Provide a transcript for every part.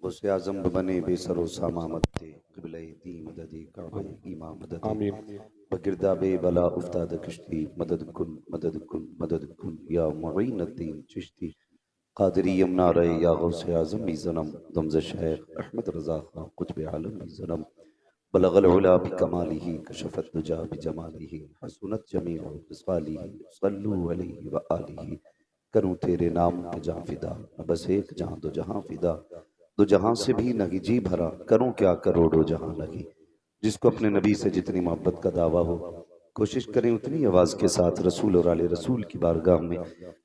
गौसे आजम बने बेसरो सामा मददे क़िबले दी मददे काबे ईमा मददे आमीन। बगिरदाबे बला उफ्ताद कश्ती मदद कुन मदद कुन या मुईन अद्दीन चिश्ती कादरी यमुना रहे या गौसे आजम भी जन्म दमज़ शेख अहमद रज़ा खां कुतुब आलम भी जन्म बलगल उला बिकमालिही कशफत दुजा बिजमालिही हसनत जमीउ खिसालिही सल्लु अलैहि व आलिही। करूं तेरे नाम पे जहाँ फिदा न बस एक जहाँ दो जहाँ फिदा दो जहाँ से भी नहीं जी भरा करूं क्या करोड़ों जहाँ लगी। जिसको अपने नबी से जितनी मोहब्बत का दावा हो कोशिश करें उतनी आवाज के साथ रसूल और आले रसूल की बारगाह में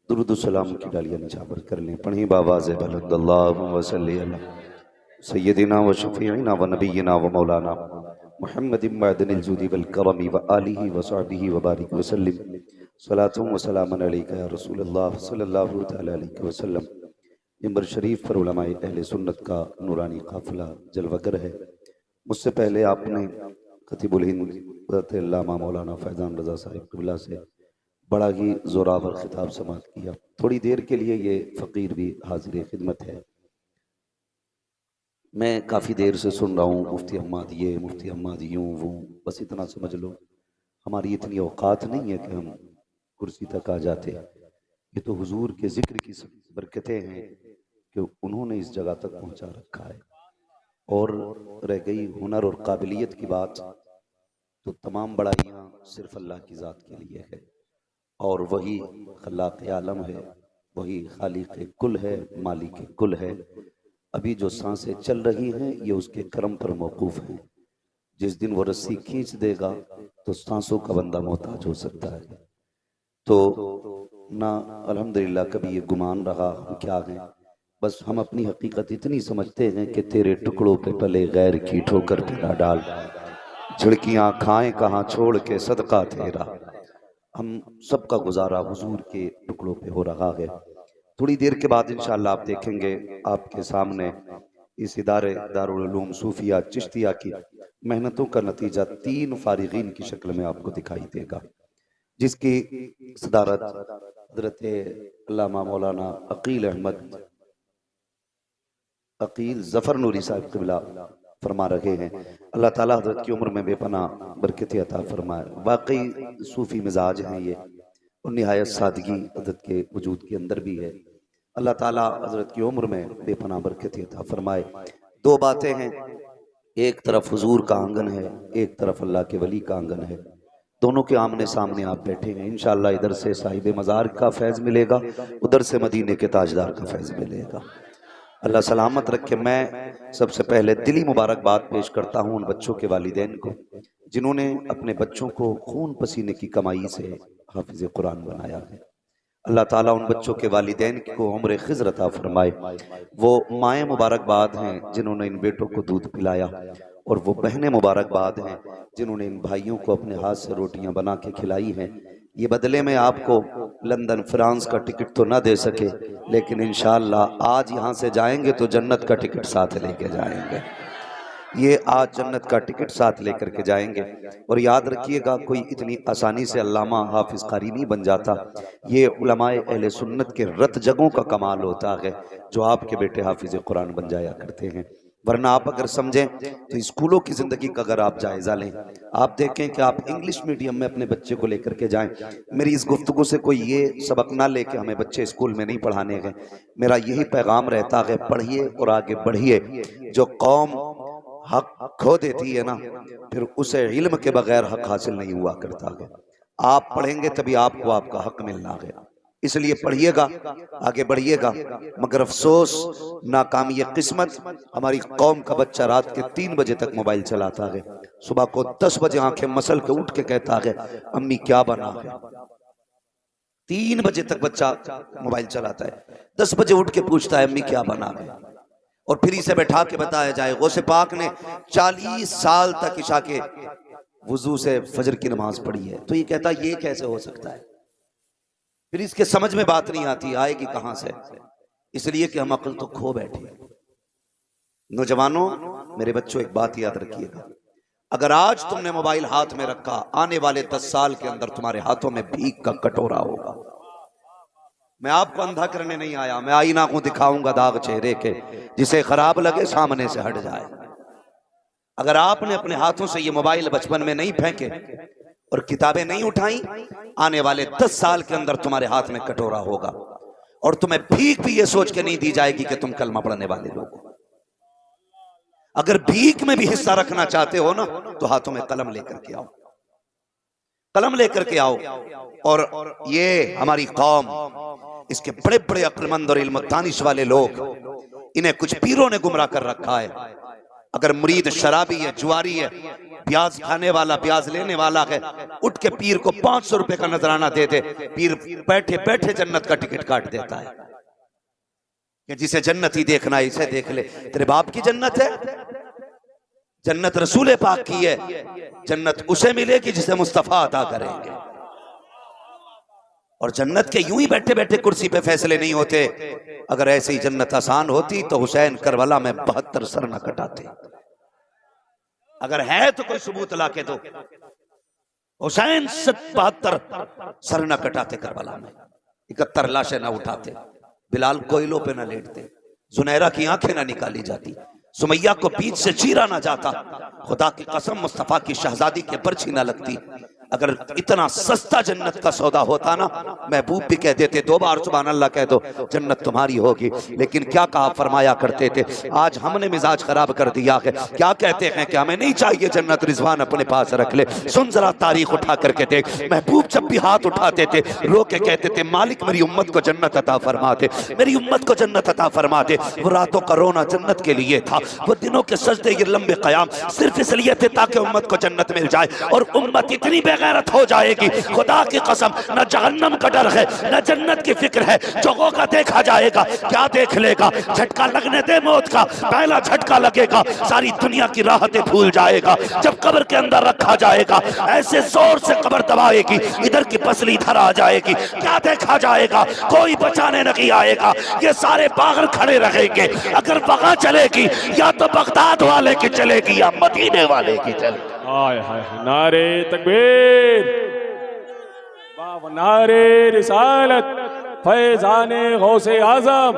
दुरूद सलाम की डालियां निछावर कर लें। पढ़ें बावाज़ बुलंद अल्लाहुम्मा सल्ली अला सय्यदिना व शफीइना व नबीना व मौलाना मुहम्मदिन मअदनिल जुदी वल करमी व आलिहि व सहबिही व बारिक वसल्लिम सलातुम व सलामुन अलैका या रसूलल्लाह सल्लल्लाहु तआला अलैहि वसल्लम। मिंबर शरीफ पर उलमाए अहले सुन्नत का नूरानी काफिला जलवागर है। मुझसे पहले आपने खतीबुल हिंद अल्लामा मौलाना फैज़ान रज़ा साहिब क़िबला से बड़ा ही ज़ोरावर खिताब समाअत किया। थोड़ी देर के लिए ये फ़कीर भी हाजिर खिदमत है। मैं काफ़ी देर से सुन रहा हूँ मुफ्ती अहमद ये मुफ्ती अहमद यूँ वो, बस इतना समझ लो हमारी इतनी औकात नहीं है कि हम कुर्सी तक आ जाते। ये तो हुजूर के जिक्र की बरकतें हैं कि उन्होंने इस जगह तक पहुँचा रखा है। और रह गई हुनर और काबिलियत की बात, तो तमाम बड़ाइयाँ सिर्फ अल्लाह की ज़ात के लिए है और वही खल्लाक़ आलम है, वही खालिक़ कुल है, मालिक कुल है। अभी जो सांसें चल रही हैं ये उसके करम पर मौकूफ़ हैं। जिस दिन वो रस्सी खींच देगा तो सांसों का बंदा मोहताज हो सकता है। तो ना अल्हम्दुलिल्लाह कभी ये गुमान रहा हम क्या हैं, बस हम अपनी हकीकत इतनी समझते हैं कि तेरे टुकड़ों पे पले गैर की ठोकर पे ना डाल, झिड़कियाँ खाएं कहाँ छोड़ के सदका तेरा। हम सबका गुजारा हुजूर के टुकड़ों पे हो रहा है। थोड़ी देर के बाद इंशाअल्लाह आप देखेंगे आपके सामने इस इदारे दारुल उलूम सूफिया चिश्तिया की मेहनतों का नतीजा 3 फारिगीन की शक्ल में आपको दिखाई देगा, जिसकी सदारत हजरत अल्लामा मौलाना अकील जफर नूरी साहब क़िबला फरमा रहे हैं। अल्लाह ताला हजरत की उम्र में बेपना बरकत अता फरमाए। वाकई सूफी मिजाज हैं ये और निहायत सादगी हजरत के वजूद के अंदर भी है। अल्लाह ताला हजरत की उम्र में बेपना बरकत अता फरमाए। दो बातें हैं, एक तरफ हुजूर का आंगन है, एक तरफ अल्लाह के वली का आंगन है। दोनों के आमने सामने आप बैठे हैं। इंशाअल्लाह इधर से साहिब मज़ार का फैज़ मिलेगा, उधर से मदीने के ताजदार का फैज़ मिलेगा। अल्लाह सलामत रखे। मैं सबसे पहले दिली मुबारकबाद पेश करता हूँ उन बच्चों के वालिदैन को जिन्होंने अपने बच्चों को खून पसीने की कमाई से हाफिज़ कुरान बनाया है। अल्लाह ताला उन बच्चों के वालिदैन को उम्र खिज़र अता फरमाए। वो माएँ मुबारकबाद हैं जिन्होंने इन बेटों को दूध पिलाया, और वो बहनें मुबारकबाद हैं जिन्होंने इन भाइयों को अपने हाथ से रोटियां बना के खिलाई हैं। ये बदले में आपको लंदन फ्रांस का टिकट तो ना दे सके, लेकिन इंशाअल्लाह आज यहाँ से जाएंगे तो जन्नत का टिकट साथ लेके जाएंगे। ये आज जन्नत का टिकट साथ लेकर के जाएंगे। और याद रखिएगा कोई इतनी आसानी से अल्लामा हाफिज कारी नहीं बन जाता। ये उलमाए अहले सुन्नत के रत जगों का कमाल होता है जो आपके बेटे हाफिज कुरान बन जाया करते हैं। वरना आप अगर समझें तो स्कूलों की जिंदगी का अगर आप जायजा लें, आप देखें कि आप इंग्लिश मीडियम में अपने बच्चे को लेकर के जाएं। मेरी इस गुफ्तगू से कोई ये सबक ना लेके हमें बच्चे स्कूल में नहीं पढ़ाने हैं। मेरा यही पैगाम रहता है, पढ़िए और आगे बढ़िए। जो कौम हक खो देती है ना, फिर उसे इल्म के बगैर हक हासिल नहीं हुआ करता है। आप पढ़ेंगे तभी आपको आपका हक मिलना है। इसलिए पढ़िएगा, आगे बढ़िएगा। मगर अफसोस, नाकामी किस्मत, हमारी कौम का बच्चा रात के 3 बजे तक मोबाइल चलाता है, सुबह को 10 बजे आंखें मसल के उठ के कहता है अम्मी क्या बना है। 3 बजे तक बच्चा मोबाइल चलाता है, 10 बजे उठ के पूछता है अम्मी क्या बना है। और फिर इसे बैठा के बताया जाए गौसे पाक ने 40 साल तक इशा के वुजू से फजर की नमाज पढ़ी है, तो ये कहता ये कैसे हो सकता है। फिर इसके समझ में बात नहीं आती, आएगी कहां से। इसलिए कि हम अक्ल तो खो बैठे। नौजवानों, मेरे बच्चों, एक बात याद रखिएगा, अगर आज तुमने मोबाइल हाथ में रखा, आने वाले 10 साल के अंदर तुम्हारे हाथों में भीख का कटोरा होगा। मैं आपको अंधा करने नहीं आया, मैं आईना को दिखाऊंगा दाग चेहरे के, जिसे खराब लगे सामने से हट जाए। अगर आपने अपने हाथों से ये मोबाइल बचपन में नहीं फेंके और किताबें नहीं उठाई, आने वाले 10 साल के अंदर तुम्हारे हाथ में कटोरा होगा और तुम्हें भीख भी ये सोच के नहीं दी जाएगी कि तुम कलमा पढ़ने वाले लोग हो। अगर भीख में भी हिस्सा रखना चाहते हो ना, तो हाथों में कलम लेकर के आओ, कलम लेकर के आओ। और ये हमारी कौम, इसके बड़े बड़े अक्लमंद और इल्म दानिश वाले लोग, इन्हें कुछ पीरों ने गुमराह कर रखा है। अगर मुरीद शराबी है, जुआरी है, प्याज खाने वाला, प्याज लेने वाला है, उठ के पीर को 500 रुपए का नजराना दे दे, पीर बैठे बैठे जन्नत का टिकट काट देता है कि जिसे जन्नत ही देखना है इसे देख ले। तेरे बाप की जन्नत है? जन्नत रसूल पाक की है। जन्नत उसे मिलेगी जिसे मुस्तफा अता करेंगे। और जन्नत के यूं ही बैठे बैठे कुर्सी पे फैसले नहीं होते। अगर ऐसे ही जन्नत आसान होती तो हुसैन करबला में 72 सर न कटाते। अगर है तो कोई सबूत ला के दो। हुसैन 72 सर न कटाते करबला में, 71 लाशें न उठाते, बिलाल कोयलों पे न लेटते, जुनैरा की आंखें न निकाली जाती, सुमैया को बीच से चीरा ना जाता, खुदा की कसम मुस्तफा की शहजादी के पर्ची ना लगती। अगर इतना सस्ता जन्नत का सौदा होता ना, महबूब भी कह देते 2 बार सुभान अल्लाह कह दो, जन्नत तुम्हारी होगी। लेकिन क्या कहा फरमाया करते थे, आज हमने मिजाज खराब कर दिया है। क्या कहते हैं कि हमें नहीं चाहिए जन्नत, रिजवान अपने पास रख ले। सुन जरा तारीख उठा करके देख, महबूब जब भी हाथ उठाते थे रो के कहते थे, मालिक मेरी उम्मत को जन्नत अता फरमा दे, मेरी उम्मत को जन्नत अता फरमा दे। वो रातों का रोना जन्नत के लिए था, वो दिनों के सजदे ये लंबे कयाम सिर्फ इसलिए थे ताकि उम्मत को जन्नत मिल जाए। और उम्मत इतनी बेगैरत हो जाएगी, खुदा की कसम, न जहन्नम का डर है न जन्नत की फिक्र है। जोगों का देखा जाएगा, क्या देख लेगा? झटका लगने दे मौत का, पहला झटका लगेगा, सारी दुनिया की राहतें भूल जाएगा। जब कब्र के अंदर रखा जाएगा, ऐसे जोर से कब्र दबाएगी, इधर की पसली इधर आ जाएगी। क्या देखा जाएगा? कोई बचाने नहीं आएगा, ये सारे पागल खड़े रहेंगे। अगर बगा चलेगी या तो बगदाद वाले की चलेगी या मदीने वाले की चलेगी। हाय हाय, नारे तकबीर, नारे रिसालत, फैजाने गौसे आजम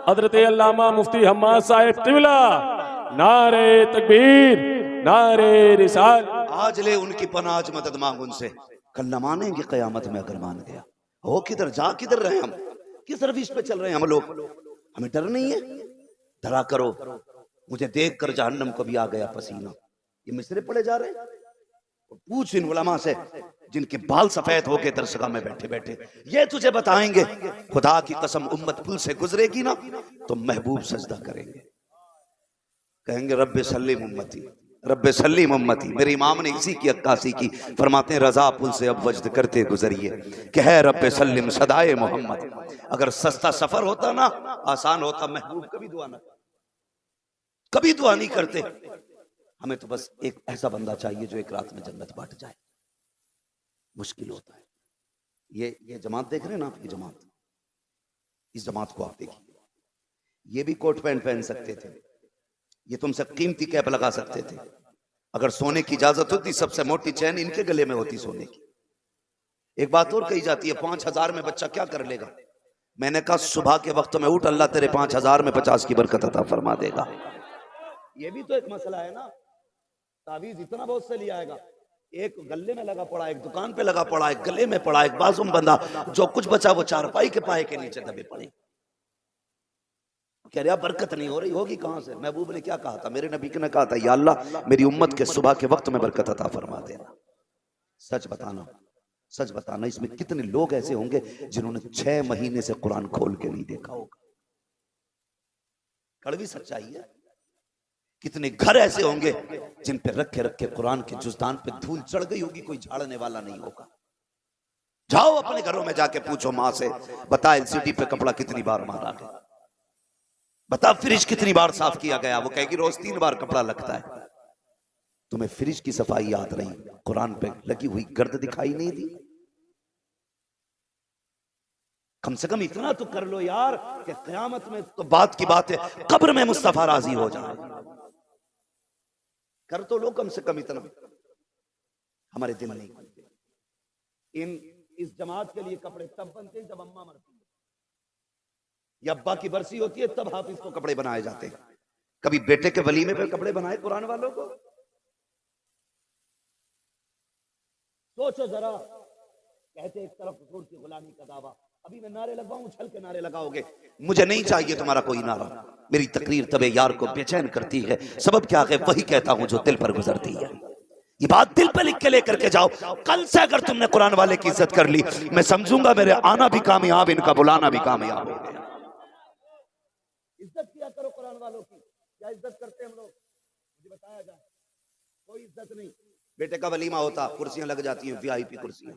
हजरत अल्लामा मुफ्ती हम्माद साहिब क़िबला, नारे तकबीर, नारे रिसाल। आज ले उनकी पनाज मदद मांग उनसे, कल न मानेंगे कयामत में अगर मान गया। हो किधर, जा किधर रहे हम, किस रविश पे चल रहे हैं हम लोग? हमें डर नहीं है? डरा करो। मुझे देख कर जहन्नम को भी आ गया पसीना। ये मिसरे पड़े जा रहे हैं। पूछ इन उलमा से जिनके बाल सफेद हो गए दरसगाह में बैठे बैठे, ये तुझे बताएंगे खुदा की कसम उम्मत पुल से गुजरेगी ना तो महबूब सजदा करेंगे, कहेंगे रब्बे सल्लिम उम्मती, रब्बे सल्लिम उम्मती। मेरे इमाम ने इसी की अक्कासी की, फरमाते हैं रजा पुल से अब वजद करते गुजरिए कि है रब्बे सल्लिम सदाए मोहम्मद। अगर सस्ता सफर होता ना, आसान होता, महबूब कभी दुआ ना, कभी दुआ नहीं करते। हमें तो बस एक ऐसा बंदा चाहिए जो एक रात में जन्नत बांट जाए। मुश्किल होता है। ये जमात देख रहे हैं ना आप, ये जमात, इस जमात को आप देखिए, ये भी कोट पैंट पहन सकते थे, ये तुमसे कीमती कैप लगा सकते थे। अगर सोने की इजाजत होती, सबसे मोटी चैन इनके गले में होती सोने की। एक बात और कही जाती है, 5000 में बच्चा क्या कर लेगा? मैंने कहा सुबह के वक्त में उठ, अल्लाह तेरे 5000 में 50 की बरकत अता फरमा देगा। ये भी तो एक मसला है ना। तावीज इतना बहुत से लिया आएगा, एक गले में लगा पड़ा, एक दुकान पे लगा पड़ा, एक गले में पड़ा, एक बाजू में बंधा, जो कुछ बचा वो चारपाई के पाए के नीचे दबे पड़े। कह रहा बरकत नहीं हो रही, होगी कहां से? महबूब ने क्या कहा था? मेरे नबी ने कहा था, या अल्लाह मेरी उम्मत के सुबह के वक्त में बरकत अता फरमा देना। सच बताना, सच बताना, इसमें कितने लोग ऐसे होंगे जिन्होंने 6 महीने से कुरान खोल के नहीं देखा होगा? कड़वी सच्चाई है। कितने घर ऐसे होंगे जिन पे रखे रखे कुरान के जुज़दान पे धूल चढ़ गई होगी, कोई झाड़ने वाला नहीं होगा। जाओ अपने घरों में जाके पूछो माँ से, बता एलसीडी पे कपड़ा कितनी बार मारा गया, बता फ्रिज कितनी बार साफ किया गया। वो कहेगी रोज 3 बार कपड़ा लगता है। तुम्हें फ्रिज की सफाई याद रही, कुरान पे लगी हुई गर्द दिखाई नहीं दी? कम से कम इतना तो कर लो यार कि क़यामत में तो बात की बात है, कब्र में मुस्तफा राजी हो जाए। कर तो लो कम से कम इतना। हमारे दिल नहीं। इस जमात के लिए कपड़े तब बनते हैं जब अम्मा मरती है। या अब्बा की बरसी होती है तब हाफिज को कपड़े बनाए जाते हैं। कभी बेटे के वलीमे पे कपड़े बनाए कुरान वालों को? सोचो जरा। कहते एक तरफ हुजूर की गुलामी का दावा, अभी मैं नारे लगवाऊं, उछल के नारे लगाओगे। मुझे नहीं चाहिए तुम्हारा कोई नारा। मेरी तकरीर तबे यार को बेचैन करती है। सबब क्या है? वही कहता हूं जो दिल पर गुजरती है। ये बात दिल पे लिख के लेकर के जाओ। कल से अगर तुमने कुरान वाले की इज्जत कर ली, मैं समझूंगा मेरे आना भी कामयाब, इनका बुलाना भी कामयाब हो गया। इज्जत किया करो कुरान वालों की। क्या इज्जत करते हम लोग? मुझे बताया जाए। कोई इज्जत नहीं। बेटे का वलीमा होता, कुर्सियां लग जाती हैं, वीआईपी कुर्सियां,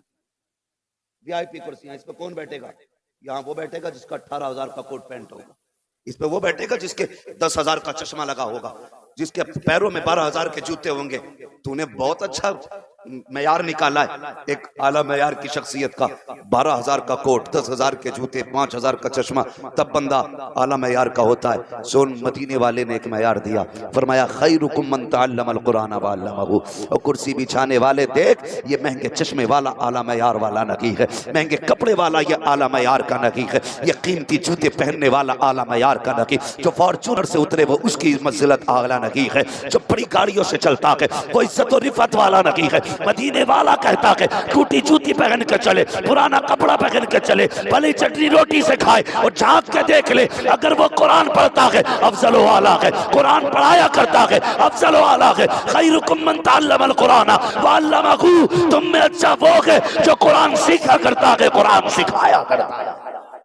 वीआईपी कुर्सियां। इस पे कौन बैठेगा? यहाँ वो बैठेगा जिसका 18,000 का कोट पैंट होगा। इस पे वो बैठेगा जिसके 10,000 का चश्मा लगा होगा, जिसके पैरों में 12,000 के जूते होंगे। तूने बहुत अच्छा मयार निकाला है, एक आला मयार की शख्सियत का। 12,000 का कोट, 10,000 के जूते, 5,000 का चश्मा, तब बंदा आला मयार का होता है। सोन मदीने वाले ने एक मयार दिया, फरमाया खैरुकुम मन तअल्लमल कुरान व अल्लमहु। और कुर्सी बिछाने वाले देख, ये महंगे चश्मे वाला आला मयार वाला नकी है, महंगे कपड़े वाला ये आला मयार का नकी है, ये कीमती जूते पहनने वाला आला मयार का नकी। जो फॉर्चूनर से उतरे वो उसकी मंजिलत आला नकी है, जो बड़ी गाड़ियों से चलता है वो इज्जत और रिफत वाला नकी है। मदीने वाला कहता है टूटी जूती पहन के चले, पुराना कपड़ा पहन के चले, भले चटनी रोटी से खाए और झांक के देख ले, अगर वो कुरान पढ़ता है अफजल वाला है, कुरान पढ़ाया करता है अफजल वाला है। खैरुकुम मन तअल्लमल कुरान व अल्लमहु। तुम में अच्छा वो है जो कुरान सीखा करता है, कुरान सिखाया करता है।